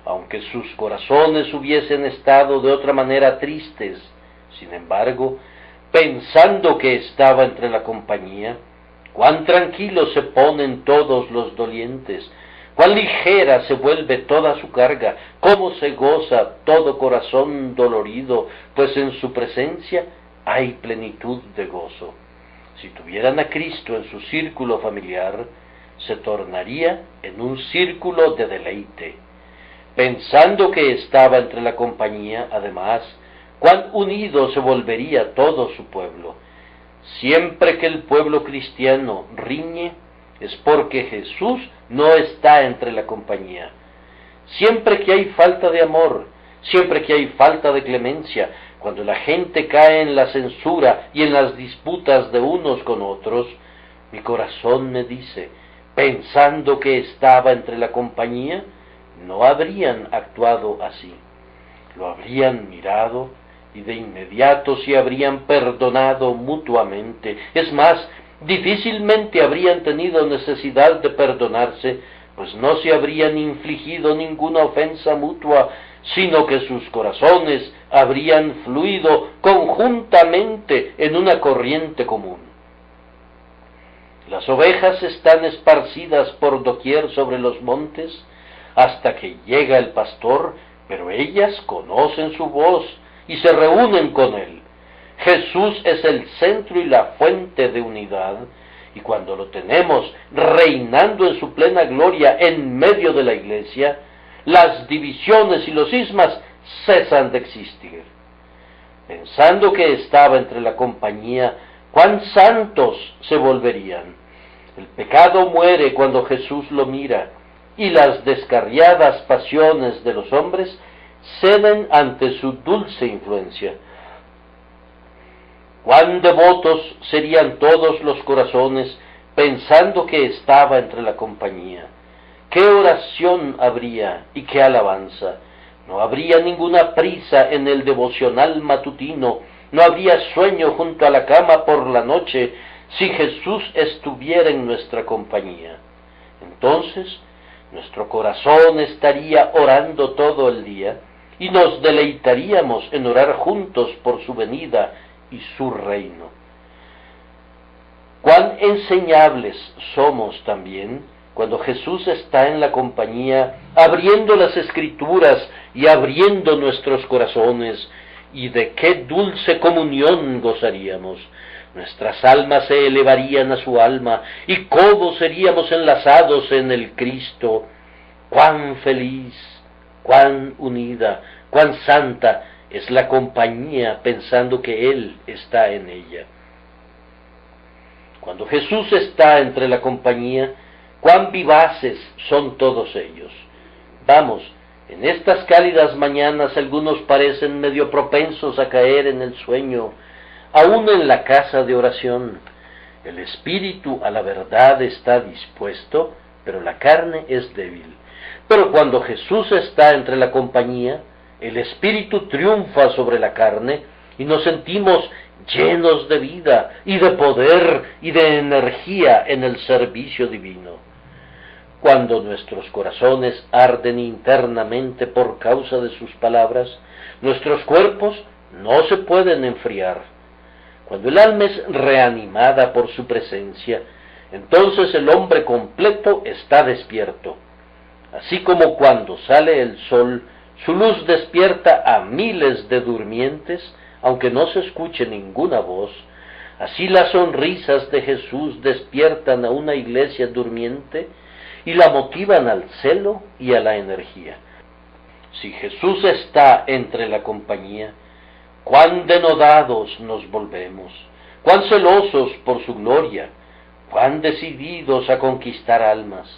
Aunque sus corazones hubiesen estado de otra manera tristes, sin embargo, pensando que estaba entre la compañía, cuán tranquilos se ponen todos los dolientes, cuán ligera se vuelve toda su carga, cómo se goza todo corazón dolorido, pues en su presencia hay plenitud de gozo. Si tuvieran a Cristo en su círculo familiar, se tornaría en un círculo de deleite. Pensando que estaba entre la compañía, además, cuán unido se volvería todo su pueblo. Siempre que el pueblo cristiano riñe, es porque Jesús no está entre la compañía. Siempre que hay falta de amor, siempre que hay falta de clemencia, cuando la gente cae en la censura y en las disputas de unos con otros, mi corazón me dice, pensando que estaba entre la compañía, no habrían actuado así. Lo habrían mirado y de inmediato se habrían perdonado mutuamente. Es más, difícilmente habrían tenido necesidad de perdonarse, pues no se habrían infligido ninguna ofensa mutua, sino que sus corazones habrían fluido conjuntamente en una corriente común. Las ovejas están esparcidas por doquier sobre los montes, hasta que llega el pastor, pero ellas conocen su voz y se reúnen con él. Jesús es el centro y la fuente de unidad, y cuando lo tenemos reinando en su plena gloria en medio de la iglesia, las divisiones y los cismas cesan de existir. Pensando que estaba entre la compañía, cuán santos se volverían. El pecado muere cuando Jesús lo mira, y las descarriadas pasiones de los hombres ceden ante su dulce influencia. Cuán devotos serían todos los corazones pensando que estaba entre la compañía. Qué oración habría y qué alabanza. No habría ninguna prisa en el devocional matutino, no habría sueño junto a la cama por la noche si Jesús estuviera en nuestra compañía. Entonces, nuestro corazón estaría orando todo el día y nos deleitaríamos en orar juntos por su venida y su reino. Cuán enseñables somos también cuando Jesús está en la compañía, abriendo las Escrituras y abriendo nuestros corazones, y de qué dulce comunión gozaríamos. nuestras almas se elevarían a su alma, y cómo seríamos enlazados en el Cristo. Cuán feliz, cuán unida, cuán santa es la compañía pensando que Él está en ella. Cuando Jesús está entre la compañía, cuán vivaces son todos ellos. Vamos, en estas cálidas mañanas algunos parecen medio propensos a caer en el sueño, aún en la casa de oración. El espíritu a la verdad está dispuesto, pero la carne es débil. Pero cuando Jesús está entre la compañía, el espíritu triunfa sobre la carne y nos sentimos llenos de vida y de poder y de energía en el servicio divino. Cuando nuestros corazones arden internamente por causa de sus palabras, nuestros cuerpos no se pueden enfriar. Cuando el alma es reanimada por su presencia, entonces el hombre completo está despierto. Así como cuando sale el sol, su luz despierta a miles de durmientes, aunque no se escuche ninguna voz, así las sonrisas de Jesús despiertan a una iglesia durmiente y la motivan al celo y a la energía. Si Jesús está entre la compañía, cuán denodados nos volvemos, cuán celosos por su gloria, cuán decididos a conquistar almas.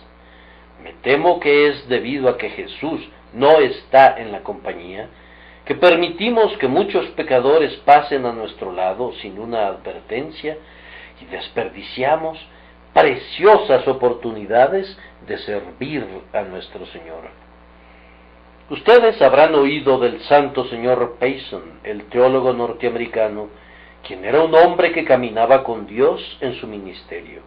Me temo que es debido a que Jesús no está en la compañía, que permitimos que muchos pecadores pasen a nuestro lado sin una advertencia y desperdiciamos preciosas oportunidades de servir a nuestro Señor. Ustedes habrán oído del santo señor Payson, el teólogo norteamericano, quien era un hombre que caminaba con Dios en su ministerio.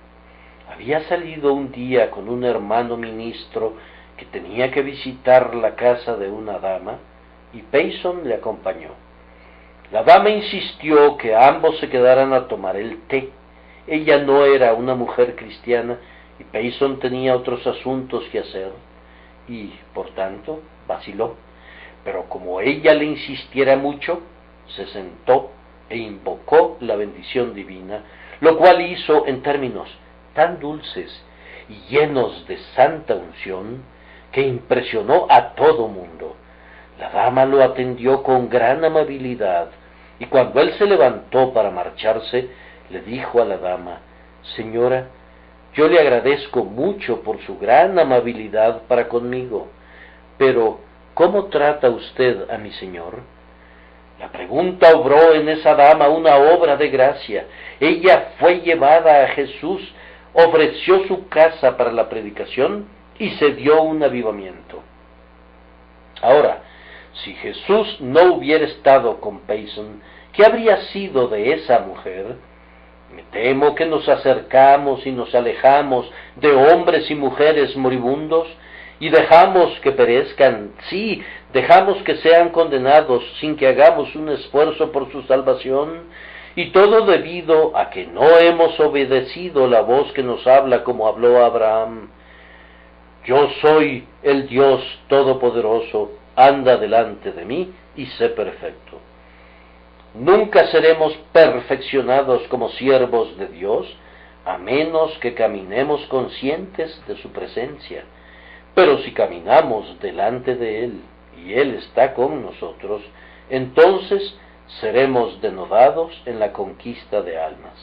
Había salido un día con un hermano ministro que tenía que visitar la casa de una dama, y Payson le acompañó. La dama insistió que ambos se quedaran a tomar el té. Ella no era una mujer cristiana y Payson tenía otros asuntos que hacer y, por tanto, vaciló. Pero como ella le insistiera mucho, se sentó e invocó la bendición divina, lo cual hizo en términos tan dulces y llenos de santa unción que impresionó a todo mundo. La dama lo atendió con gran amabilidad, y cuando él se levantó para marcharse, le dijo a la dama: «Señora, yo le agradezco mucho por su gran amabilidad para conmigo, pero ¿cómo trata usted a mi señor?». La pregunta obró en esa dama una obra de gracia. Ella fue llevada a Jesús, ofreció su casa para la predicación y se dio un avivamiento. Ahora, si Jesús no hubiera estado con Payson, ¿qué habría sido de esa mujer? Me temo que nos acercamos y nos alejamos de hombres y mujeres moribundos y dejamos que perezcan, sí, dejamos que sean condenados sin que hagamos un esfuerzo por su salvación, y todo debido a que no hemos obedecido la voz que nos habla como habló Abraham. «Yo soy el Dios Todopoderoso, anda delante de mí y sé perfecto». Nunca seremos perfeccionados como siervos de Dios, a menos que caminemos conscientes de su presencia. Pero si caminamos delante de Él y Él está con nosotros, entonces seremos denodados en la conquista de almas.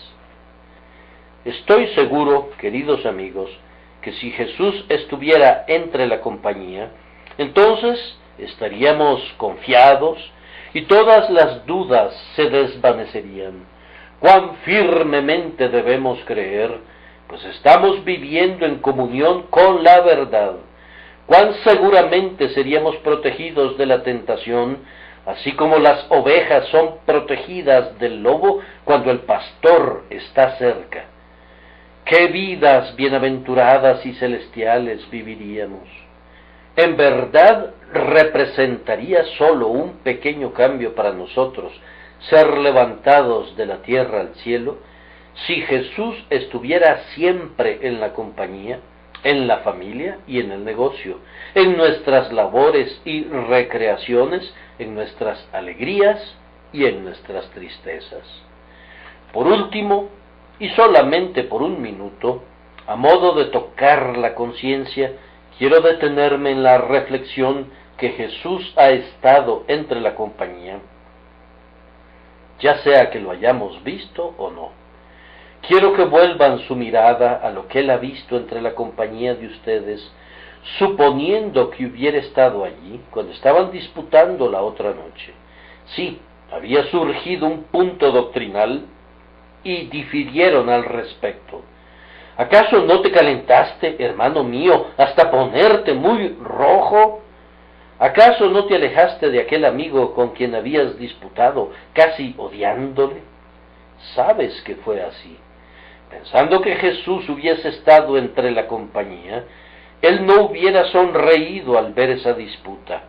Estoy seguro, queridos amigos, que si Jesús estuviera entre la compañía, entonces estaríamos confiados y todas las dudas se desvanecerían. Cuán firmemente debemos creer, pues estamos viviendo en comunión con la verdad. Cuán seguramente seríamos protegidos de la tentación, así como las ovejas son protegidas del lobo cuando el pastor está cerca. ¡Qué vidas bienaventuradas y celestiales viviríamos! En verdad representaría solo un pequeño cambio para nosotros ser levantados de la tierra al cielo si Jesús estuviera siempre en la compañía, en la familia y en el negocio, en nuestras labores y recreaciones, en nuestras alegrías y en nuestras tristezas. Por último, y solamente por un minuto, a modo de tocar la conciencia, quiero detenerme en la reflexión que Jesús ha estado entre la compañía, ya sea que lo hayamos visto o no. Quiero que vuelvan su mirada a lo que Él ha visto entre la compañía de ustedes, suponiendo que hubiera estado allí cuando estaban disputando la otra noche. Sí, había surgido un punto doctrinal y difirieron al respecto. ¿Acaso no te calentaste, hermano mío, hasta ponerte muy rojo? ¿Acaso no te alejaste de aquel amigo con quien habías disputado, casi odiándole? Sabes que fue así. Pensando que Jesús hubiese estado entre la compañía, él no hubiera sonreído al ver esa disputa.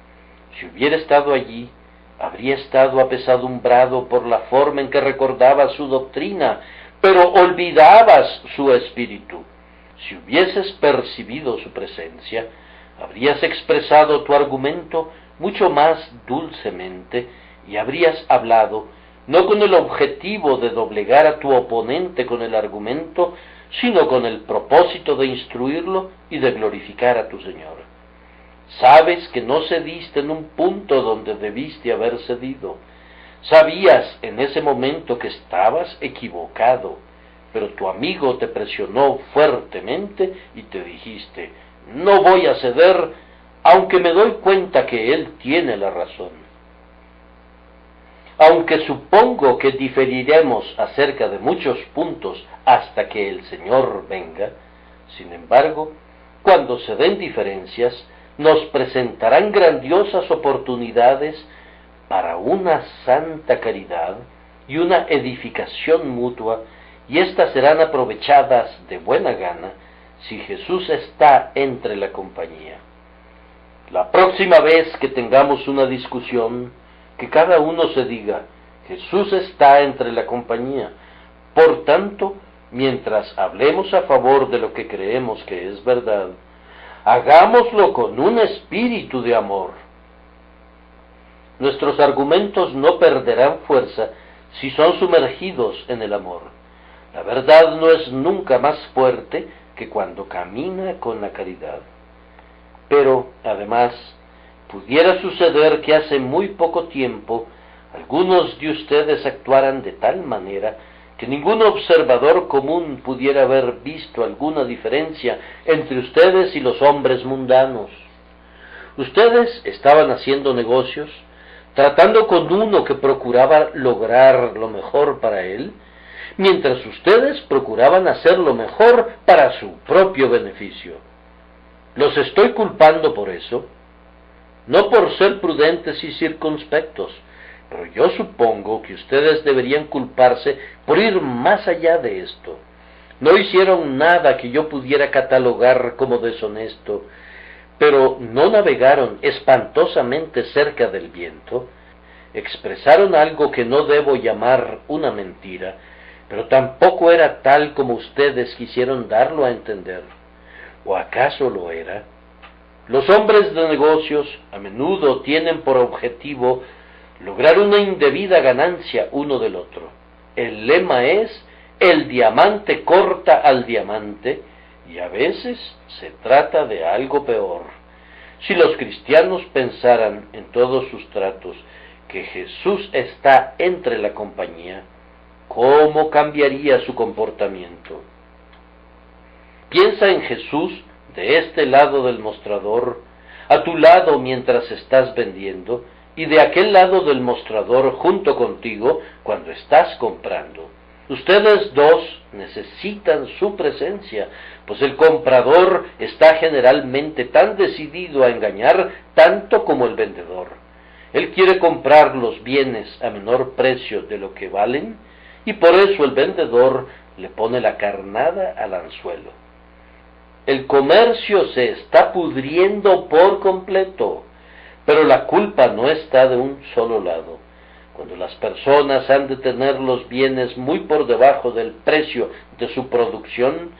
Si hubiera estado allí, habría estado apesadumbrado por la forma en que recordabas su doctrina, pero olvidabas su espíritu. Si hubieses percibido su presencia, habrías expresado tu argumento mucho más dulcemente y habrías hablado no con el objetivo de doblegar a tu oponente con el argumento, sino con el propósito de instruirlo y de glorificar a tu Señor. Sabes que no cediste en un punto donde debiste haber cedido. Sabías en ese momento que estabas equivocado, pero tu amigo te presionó fuertemente y te dijiste: no voy a ceder, aunque me doy cuenta que él tiene la razón. Aunque supongo que diferiremos acerca de muchos puntos hasta que el Señor venga, sin embargo, cuando se den diferencias, nos presentarán grandiosas oportunidades para una santa caridad y una edificación mutua, y éstas serán aprovechadas de buena gana si Jesús está entre la compañía. La próxima vez que tengamos una discusión, que cada uno se diga: Jesús está entre la compañía. Por tanto, mientras hablemos a favor de lo que creemos que es verdad, hagámoslo con un espíritu de amor. Nuestros argumentos no perderán fuerza si son sumergidos en el amor. La verdad no es nunca más fuerte que cuando camina con la caridad. Pero, además, pudiera suceder que hace muy poco tiempo algunos de ustedes actuaran de tal manera que ningún observador común pudiera haber visto alguna diferencia entre ustedes y los hombres mundanos. Ustedes estaban haciendo negocios, tratando con uno que procuraba lograr lo mejor para él, mientras ustedes procuraban hacer lo mejor para su propio beneficio. ¿Los estoy culpando por eso? No por ser prudentes y circunspectos, pero yo supongo que ustedes deberían culparse por ir más allá de esto. No hicieron nada que yo pudiera catalogar como deshonesto, pero no navegaron espantosamente cerca del viento. Expresaron algo que no debo llamar una mentira, pero tampoco era tal como ustedes quisieron darlo a entender. ¿O acaso lo era? Los hombres de negocios a menudo tienen por objetivo lograr una indebida ganancia uno del otro. El lema es: el diamante corta al diamante, y a veces se trata de algo peor. Si los cristianos pensaran en todos sus tratos que Jesús está entre la compañía, ¿cómo cambiaría su comportamiento? Piensa en Jesús de este lado del mostrador, a tu lado mientras estás vendiendo, y de aquel lado del mostrador junto contigo cuando estás comprando. Ustedes dos necesitan su presencia, pues el comprador está generalmente tan decidido a engañar tanto como el vendedor. Él quiere comprar los bienes a menor precio de lo que valen, y por eso el vendedor le pone la carnada al anzuelo. El comercio se está pudriendo por completo, pero la culpa no está de un solo lado. Cuando las personas han de tener los bienes muy por debajo del precio de su producción,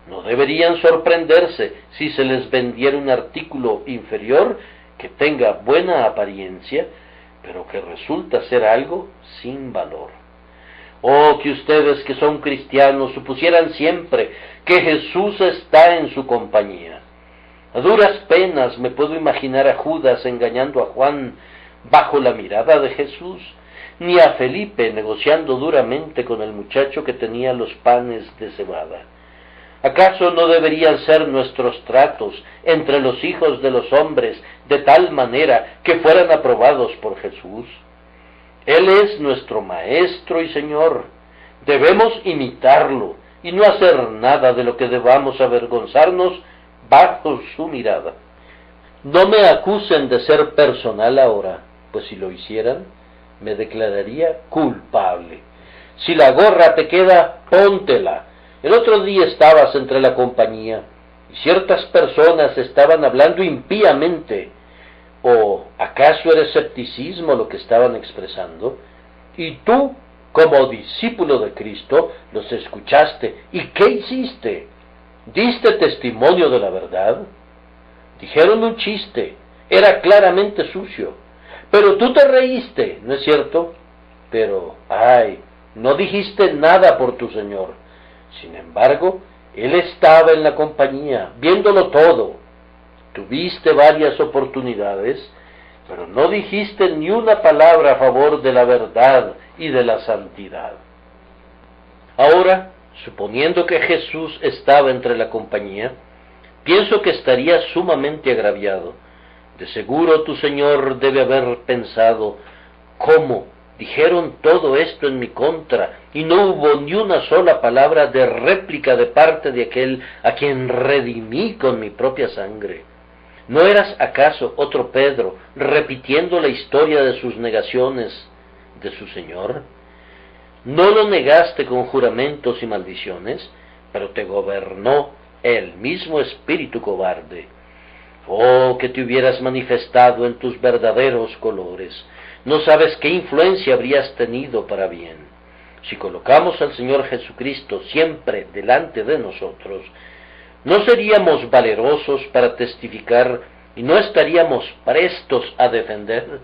no deberían sorprenderse si se les vendiera un artículo inferior que tenga buena apariencia, pero que resulta ser algo sin valor. Oh, que ustedes que son cristianos supusieran siempre que Jesús está en su compañía. A duras penas me puedo imaginar a Judas engañando a Juan bajo la mirada de Jesús, ni a Felipe negociando duramente con el muchacho que tenía los panes de cebada. ¿Acaso no deberían ser nuestros tratos entre los hijos de los hombres de tal manera que fueran aprobados por Jesús? Él es nuestro Maestro y Señor. Debemos imitarlo y no hacer nada de lo que debamos avergonzarnos bajo su mirada. No me acusen de ser personal ahora, pues si lo hicieran, me declararía culpable. Si la gorra te queda, póntela. El otro día estabas entre la compañía y ciertas personas estaban hablando impíamente. ¿O acaso era escepticismo lo que estaban expresando? Y tú, como discípulo de Cristo, los escuchaste. ¿Y qué hiciste? ¿Diste testimonio de la verdad? Dijeron un chiste, era claramente sucio, pero tú te reíste, ¿no es cierto? Pero, no dijiste nada por tu Señor. Sin embargo, Él estaba en la compañía, viéndolo todo. Tuviste varias oportunidades, pero no dijiste ni una palabra a favor de la verdad y de la santidad. Ahora, suponiendo que Jesús estaba entre la compañía, pienso que estaría sumamente agraviado. De seguro tu Señor debe haber pensado, ¿cómo dijeron todo esto en mi contra y no hubo ni una sola palabra de réplica de parte de aquel a quien redimí con mi propia sangre? ¿No eras acaso otro Pedro repitiendo la historia de sus negaciones de su Señor? No lo negaste con juramentos y maldiciones, pero te gobernó el mismo espíritu cobarde. Oh, que te hubieras manifestado en tus verdaderos colores. No sabes qué influencia habrías tenido para bien. Si colocamos al Señor Jesucristo siempre delante de nosotros, ¿no seríamos valerosos para testificar y no estaríamos prestos a defender?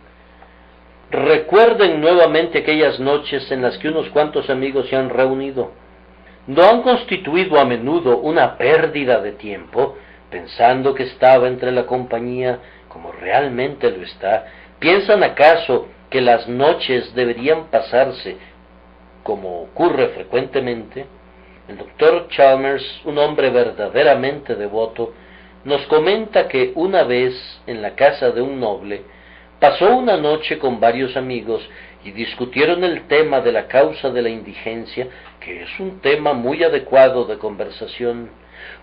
Recuerden nuevamente aquellas noches en las que unos cuantos amigos se han reunido. ¿No han constituido a menudo una pérdida de tiempo, pensando que estaba entre la compañía como realmente lo está? ¿Piensan acaso que las noches deberían pasarse como ocurre frecuentemente? El doctor Chalmers, un hombre verdaderamente devoto, nos comenta que una vez en la casa de un noble pasó una noche con varios amigos y discutieron el tema de la causa de la indigencia, que es un tema muy adecuado de conversación.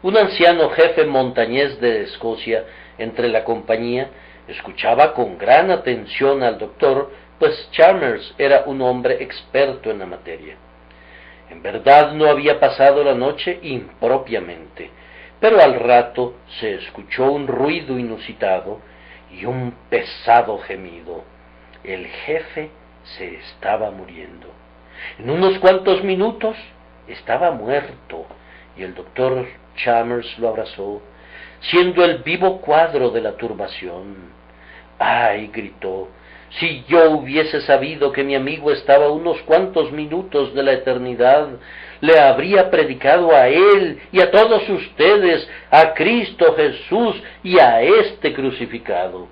Un anciano jefe montañés de Escocia, entre la compañía, escuchaba con gran atención al doctor, pues Chalmers era un hombre experto en la materia. En verdad no había pasado la noche impropiamente, pero al rato se escuchó un ruido inusitado y un pesado gemido. El jefe se estaba muriendo. En unos cuantos minutos estaba muerto y el doctor Chalmers lo abrazó, siendo el vivo cuadro de la turbación. ¡Ay!, gritó, si yo hubiese sabido que mi amigo estaba a unos cuantos minutos de la eternidad, le habría predicado a él y a todos ustedes, a Cristo Jesús y a este crucificado.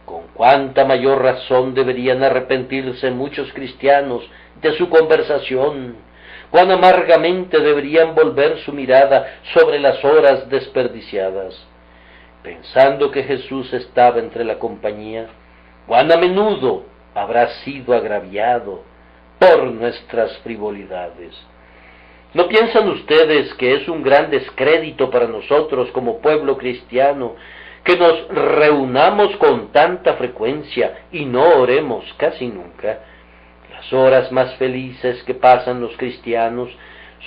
Con cuánta mayor razón deberían arrepentirse muchos cristianos de su conversación, cuán amargamente deberían volver su mirada sobre las horas desperdiciadas. Pensando que Jesús estaba entre la compañía, cuán a menudo habrá sido agraviado por nuestras frivolidades. ¿No piensan ustedes que es un gran descrédito para nosotros como pueblo cristiano que nos reunamos con tanta frecuencia y no oremos casi nunca? Las horas más felices que pasan los cristianos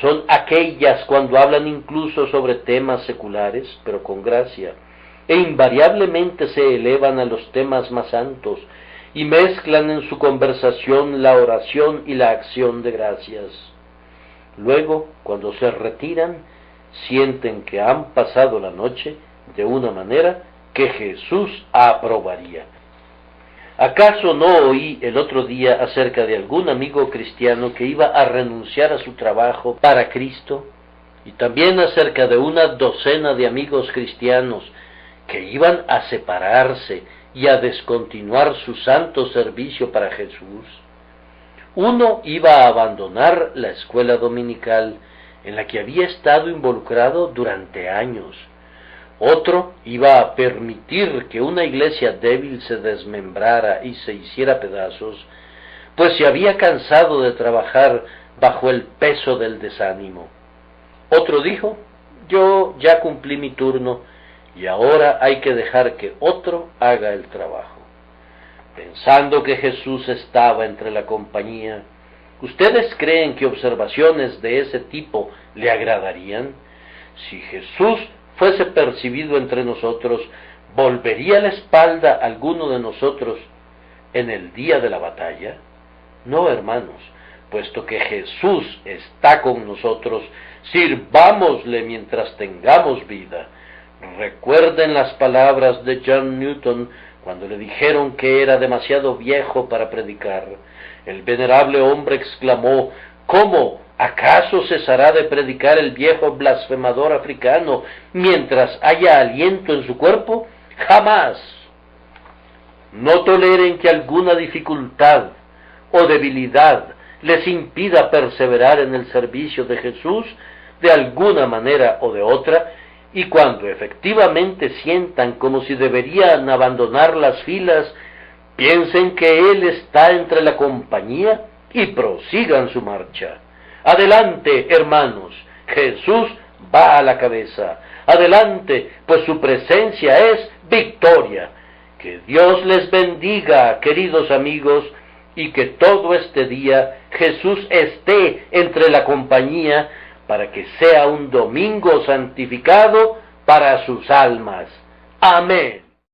son aquellas cuando hablan incluso sobre temas seculares, pero con gracia, e invariablemente se elevan a los temas más santos y mezclan en su conversación la oración y la acción de gracias. Luego, cuando se retiran, sienten que han pasado la noche de una manera que Jesús aprobaría. ¿Acaso no oí el otro día acerca de algún amigo cristiano que iba a renunciar a su trabajo para Cristo? Y también acerca de una docena de amigos cristianos que iban a separarse y a descontinuar su santo servicio para Jesús. Uno iba a abandonar la escuela dominical en la que había estado involucrado durante años. Otro iba a permitir que una iglesia débil se desmembrara y se hiciera pedazos, pues se había cansado de trabajar bajo el peso del desánimo. Otro dijo: yo ya cumplí mi turno y ahora hay que dejar que otro haga el trabajo. Pensando que Jesús estaba entre la compañía, ¿ustedes creen que observaciones de ese tipo le agradarían? Si Jesús fuese percibido entre nosotros, ¿volvería la espalda a alguno de nosotros en el día de la batalla? No, hermanos, puesto que Jesús está con nosotros, sirvámosle mientras tengamos vida. Recuerden las palabras de John Newton cuando le dijeron que era demasiado viejo para predicar. El venerable hombre exclamó: ¿cómo? ¿Acaso cesará de predicar el viejo blasfemador africano mientras haya aliento en su cuerpo? ¡Jamás! No toleren que alguna dificultad o debilidad les impida perseverar en el servicio de Jesús de alguna manera o de otra, y cuando efectivamente sientan como si deberían abandonar las filas, piensen que Él está entre la compañía y prosigan su marcha. Adelante, hermanos, Jesús va a la cabeza. Adelante, pues su presencia es victoria. Que Dios les bendiga, queridos amigos, y que todo este día Jesús esté entre la compañía para que sea un domingo santificado para sus almas. Amén.